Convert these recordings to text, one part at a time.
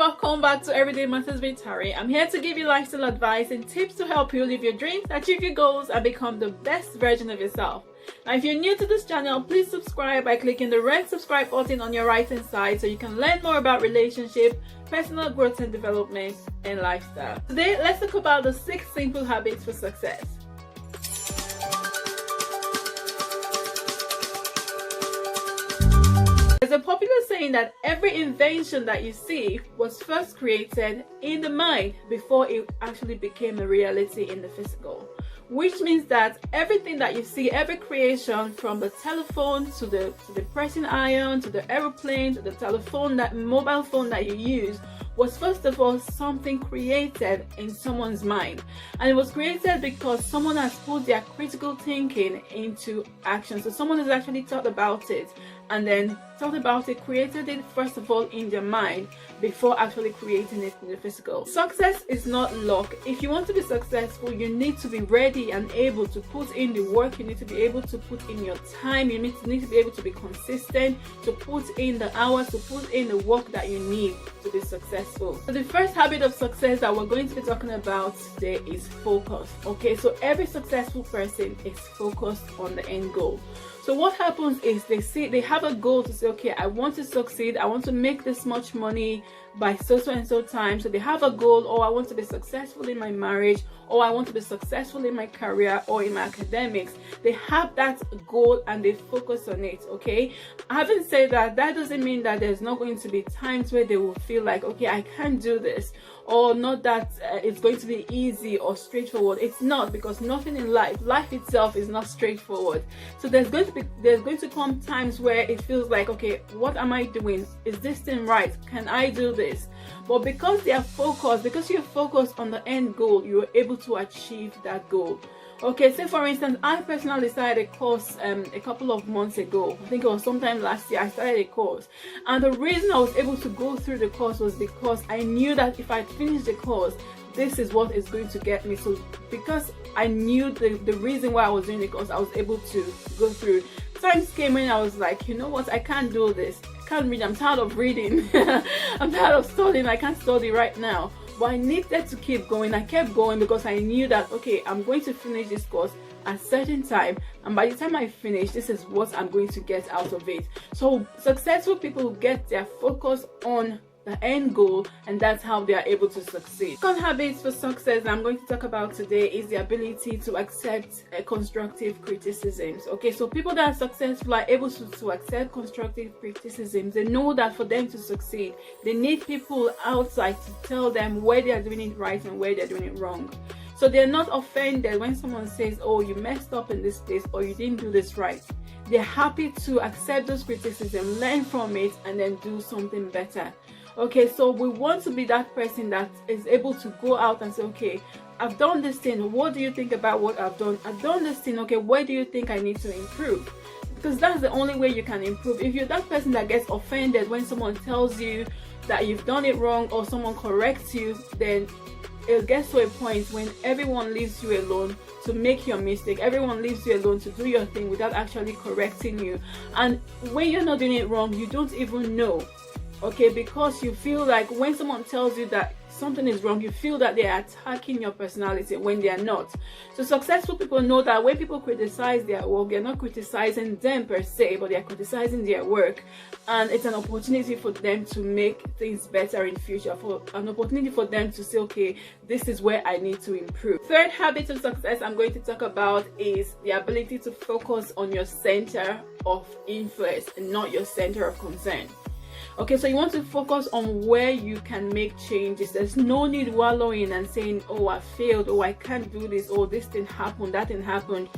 welcome back to Everyday Matters with Tari. I'm here to give you lifestyle advice and tips to help you live your dreams, achieve your goals, and become the best version of yourself. Now, if you're new to this channel, please subscribe by clicking the red subscribe button on your right hand side so you can learn more about relationship, personal growth and development, and lifestyle. Today, let's talk about the 6 simple habits for success. There's a popular saying that every invention that you see was first created in the mind before it actually became a reality in the physical. Which means that everything that you see, every creation, from the telephone to the pressing iron to the aeroplane to the telephone, that mobile phone that you use, was first of all something created in someone's mind. And it was created because someone has put their critical thinking into action. So someone has actually thought about it and then created it first of all in their mind before actually creating it in the physical. Success is not luck. If you want to be successful, you need to be ready and able to put in the work. You need to be able to put in your time. You need to be able to be consistent, to put in the hours, to put in the work that you need to be successful. So the first habit of success that we're going to be talking about today is focus. Okay, so every successful person is focused on the end goal. So what happens is they have a goal to say, okay, I want to succeed, I want to make this much money by so and so time. So they have a goal, or I want to be successful in my marriage, or I want to be successful in my career or in my academics. They have that goal and they focus on it. Okay, having said that, that doesn't mean that there's not going to be times where they will feel like, okay, I can't do this, or not that it's going to be easy or straightforward. It's not, because nothing in life itself is not straightforward. So there's going to come times where it feels like, okay, what am I doing? Is this thing right? Can I do this? But because they are focused, because you're focused on the end goal, you're able to achieve that goal. Okay, say for instance, I personally started a course a couple of months ago. I think it was sometime last year. I started a course, and the reason I was able to go through the course was because I knew that if I finished the course, this is what is going to get me. So because I knew the reason why I was doing the course, I was able to go through. Times came when I was like, you know what, I can't do this. I can't read. I'm tired of reading. I'm tired of studying. I can't study right now. But I needed to keep going. I kept going because I knew that, okay, I'm going to finish this course at a certain time, and by the time I finish, this is what I'm going to get out of it. So successful people get their focus on the end goal, and that's how they are able to succeed. Second habits for success I'm going to talk about today is the ability to accept constructive criticisms. Okay, so people that are successful are able to accept constructive criticisms. They know that for them to succeed, they need people outside to tell them where they are doing it right and where they're doing it wrong. So they're not offended when someone says, oh, you messed up in this place, or you didn't do this right. They're happy to accept those criticisms, learn from it, and then do something better. Okay, so we want to be that person that is able to go out and say, okay, I've done this thing. What do you think about what I've done? I've done this thing. Okay, where do you think I need to improve? Because that's the only way you can improve. If you're that person that gets offended when someone tells you that you've done it wrong, or someone corrects you, then it gets to a point when everyone leaves you alone to make your mistake. Everyone leaves you alone to do your thing without actually correcting you. And when you're not doing it wrong, you don't even know. Okay, because you feel like when someone tells you that something is wrong, you feel that they are attacking your personality when they are not. So successful people know that when people criticize their work, they're not criticizing them per se, but they're criticizing their work, and it's an opportunity for them to make things better in future, for an opportunity for them to say, okay, this is where I need to improve. Third habit of success I'm going to talk about is the ability to focus on your center of influence and not your center of concern. Okay, so you want to focus on where you can make changes. There's no need wallowing and saying, oh, I failed, oh, I can't do this, oh, this thing happened, that thing happened.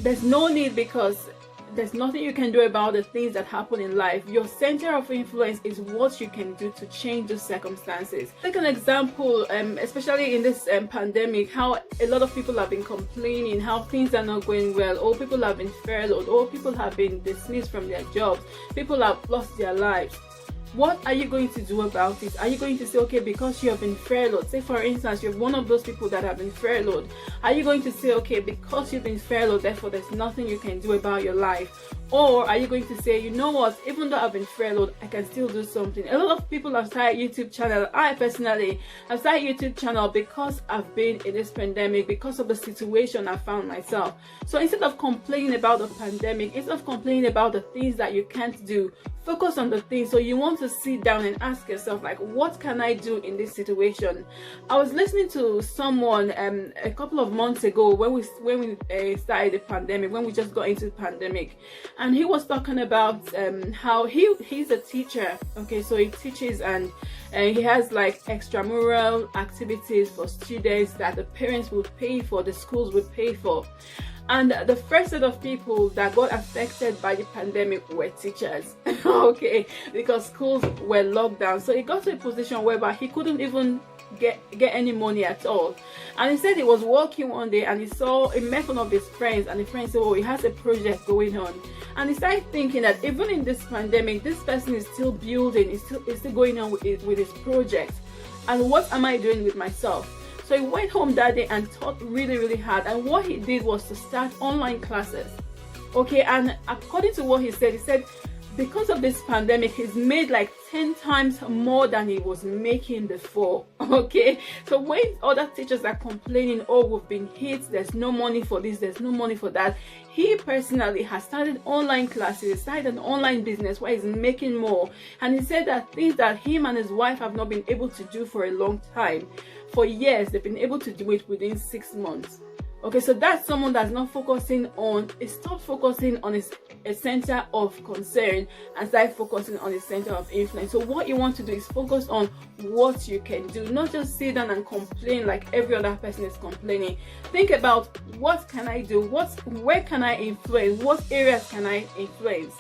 There's no need, because there's nothing you can do about the things that happen in life. Your center of influence is what you can do to change those circumstances. Take an example, especially in this pandemic, how a lot of people have been complaining how things are not going well, or people have been furloughed, or people have been dismissed from their jobs, people have lost their lives. What are you going to do about it? Are you going to say, okay, because you have been furloughed, say for instance you're one of those people that have been furloughed, are you going to say, okay, because you've been furloughed, therefore there's nothing you can do about your life? Or are you going to say, you know what, even though I've been furloughed, I can still do something? A lot of people have started YouTube channel. I personally have started YouTube channel because I've been in this pandemic, because of the situation I found myself. So instead of complaining about the pandemic, instead of complaining about the things that you can't do, focus on the things. So you want to sit down and ask yourself, like, what can I do in this situation? I was listening to someone a couple of months ago when we started the pandemic, when we just got into the pandemic, and he was talking about how he's a teacher. Okay, so he teaches, and he has like extramural activities for students that the parents would pay for, the schools would pay for. And the first set of people that got affected by the pandemic were teachers. Okay, because schools were locked down. So he got to a position whereby he couldn't even get any money at all. And he said he was working one day and he met one of his friends, and the friend said, oh, he has a project going on. And he started thinking that even in this pandemic, this person is still building, is still going on with his project. And what am I doing with myself? So he went home that day and thought really, really hard. And what he did was to start online classes. Okay, and according to what he said because of this pandemic, he's made like 10 times more than he was making before. Okay, so when other teachers are complaining, oh, we've been hit, there's no money for this, there's no money for that, he personally has started online classes, started an online business where he's making more. And he said that things that him and his wife have not been able to do for a long time, for years, they've been able to do it within 6 months. Okay, so that's someone that's not focusing on, stop focusing on a center of concern and start focusing on a center of influence. So what you want to do is focus on what you can do, not just sit down and complain like every other person is complaining. Think about, what can I do? Where can I influence? What areas can I influence?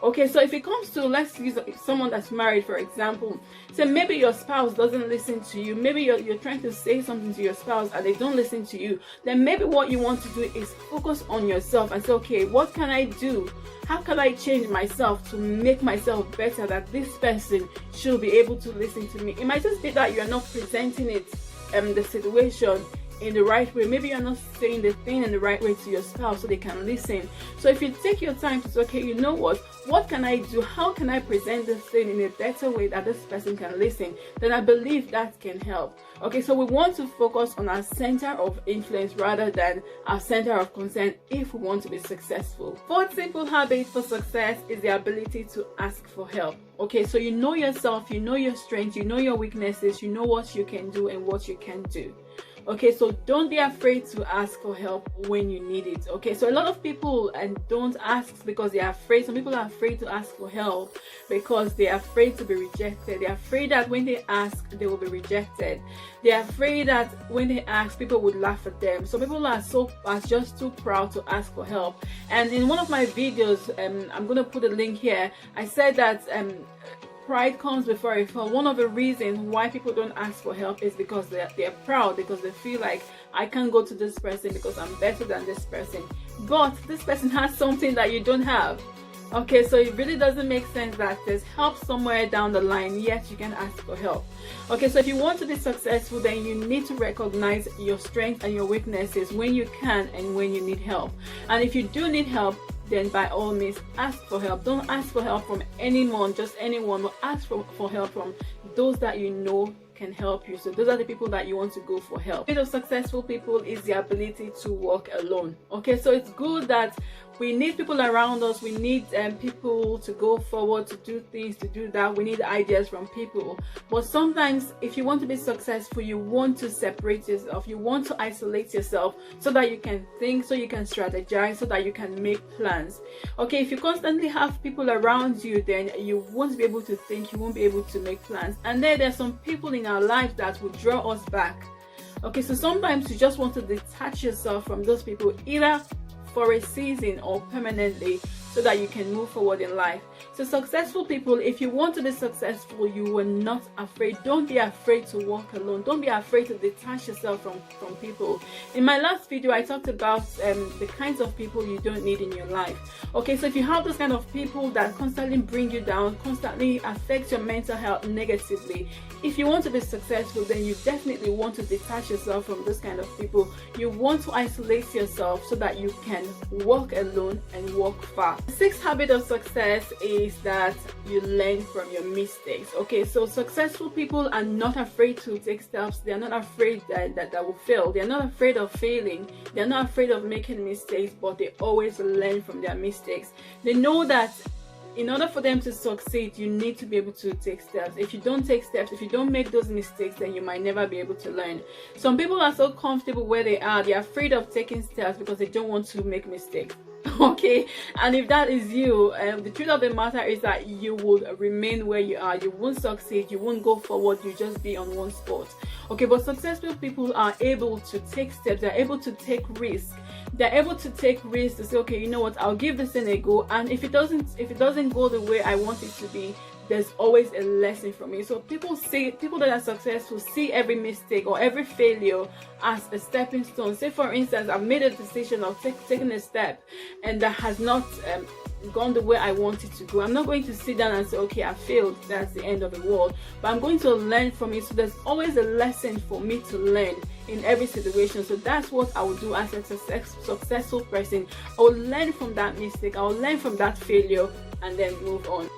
Okay, so if it comes to, let's use someone that's married, for example. So maybe your spouse doesn't listen to you. Maybe you're trying to say something to your spouse and they don't listen to you. Then maybe what you want to do is focus on yourself and say, okay, what can I do? How can I change myself to make myself better, that this person should be able to listen to me? It might just be that you're not presenting it, the situation, in the right way. Maybe you're not saying the thing in the right way to your spouse so they can listen. So if you take your time to say, okay, you know what can I do? How can I present this thing in a better way that this person can listen? Then I believe that can help. Okay, so we want to focus on our center of influence rather than our center of concern if we want to be successful. Fourth simple habit for success is the ability to ask for help. Okay, so you know yourself, you know your strengths, you know your weaknesses, you know what you can do and what you can't do. Okay, so don't be afraid to ask for help when you need it. Okay, so a lot of people don't ask because they are afraid. Some people are afraid to ask for help because they are afraid to be rejected. They are afraid that when they ask, they will be rejected. They are afraid that when they ask, people would laugh at them. So people are just too proud to ask for help. And in one of my videos, I'm going to put a link here, I said that pride comes before a fall. One of the reasons why people don't ask for help is because they're proud, because they feel like, I can't go to this person because I'm better than this person. But this person has something that you don't have. Okay, so it really doesn't make sense that there's help somewhere down the line, yet you can ask for help. Okay, so if you want to be successful, then you need to recognize your strengths and your weaknesses when you can and when you need help. And if you do need help, then by all means ask for help. Don't ask for help from anyone, just anyone, but ask for help from those that you know can help you. So those are the people that you want to go for help. The successful people is the ability to walk alone. Okay, so it's good that we need people around us. We need people to go forward, to do things, to do that. We need ideas from people. But sometimes if you want to be successful, you want to separate yourself. You want to isolate yourself so that you can think, so you can strategize, so that you can make plans. Okay, if you constantly have people around you, then you won't be able to think, you won't be able to make plans. And then there's some people in our lives that will draw us back. Okay, so sometimes you just want to detach yourself from those people, either for a season or permanently, so that you can move forward in life. So successful people, if you want to be successful, you are not afraid. Don't be afraid to walk alone. Don't be afraid to detach yourself from people. In my last video, I talked about the kinds of people you don't need in your life. Okay, so if you have those kind of people that constantly bring you down, constantly affect your mental health negatively, if you want to be successful, then you definitely want to detach yourself from those kind of people. You want to isolate yourself so that you can walk alone and walk far. The sixth habit of success is that you learn from your mistakes. Okay, so successful people are not afraid to take steps. They are not afraid that will fail. They are not afraid of failing. They are not afraid of making mistakes, but they always learn from their mistakes. They know that in order for them to succeed, you need to be able to take steps. If you don't take steps, if you don't make those mistakes, then you might never be able to learn. Some people are so comfortable where they are, they're afraid of taking steps because they don't want to make mistakes. Okay, and if that is you, the truth of the matter is that you will remain where you are. You won't succeed, you won't go forward, you just be on one spot. Okay, but successful people are able to take steps, they're able to take risks. They're able to take risks to say, okay, you know what, I'll give this thing a go, and if it doesn't go the way I want it to be, there's always a lesson from me. So people that are successful see every mistake or every failure as a stepping stone. Say for instance, I've made a decision of taking a step and that has not gone the way I want it to go. I'm not going to sit down and say, okay, I failed, that's the end of the world, but I'm going to learn from it. So there's always a lesson for me to learn in every situation. So that's what I will do as a successful person. I will learn from that mistake, I will learn from that failure, and then move on.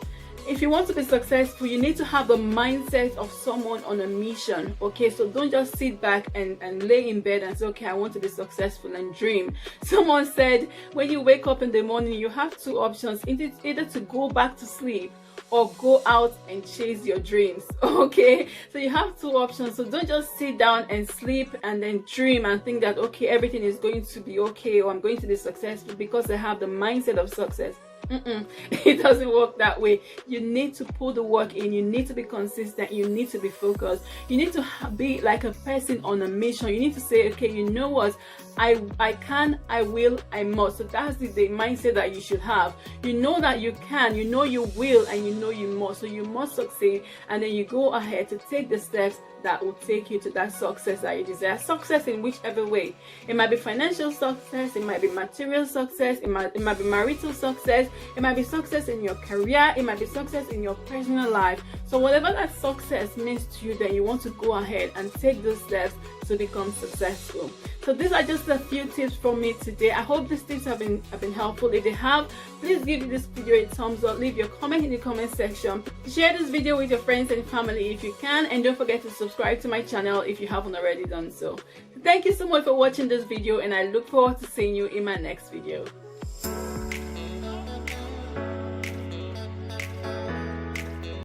If you want to be successful, you need to have the mindset of someone on a mission. Okay, so don't just sit back and lay in bed and say, okay, I want to be successful, and dream. Someone said when you wake up in the morning, you have two options: either to go back to sleep or go out and chase your dreams. Okay, so you have two options. So don't just sit down and sleep and then dream and think that, okay, everything is going to be okay, or I'm going to be successful because I have the mindset of success. It doesn't work that way. You need to put the work in, you need to be consistent, you need to be focused, you need to be like a person on a mission. You need to say, okay, you know what, I can, I will, I must. So that's the mindset that you should have. You know that you can, you know you will, and you know you must. So you must succeed, and then you go ahead to take the steps that will take you to that success that you desire. Success in whichever way. It might be financial success, it might be material success, it might be marital success, it might be success in your career, it might be success in your personal life. So whatever that success means to you, then you want to go ahead and take those steps to become successful. So these are just a few tips from me today. I hope these tips have been helpful. If they have, please give this video a thumbs up, leave your comment in the comment section, share this video with your friends and family if you can, and don't forget to subscribe to my channel if you haven't already done so. Thank you so much for watching this video, and I look forward to seeing you in my next video.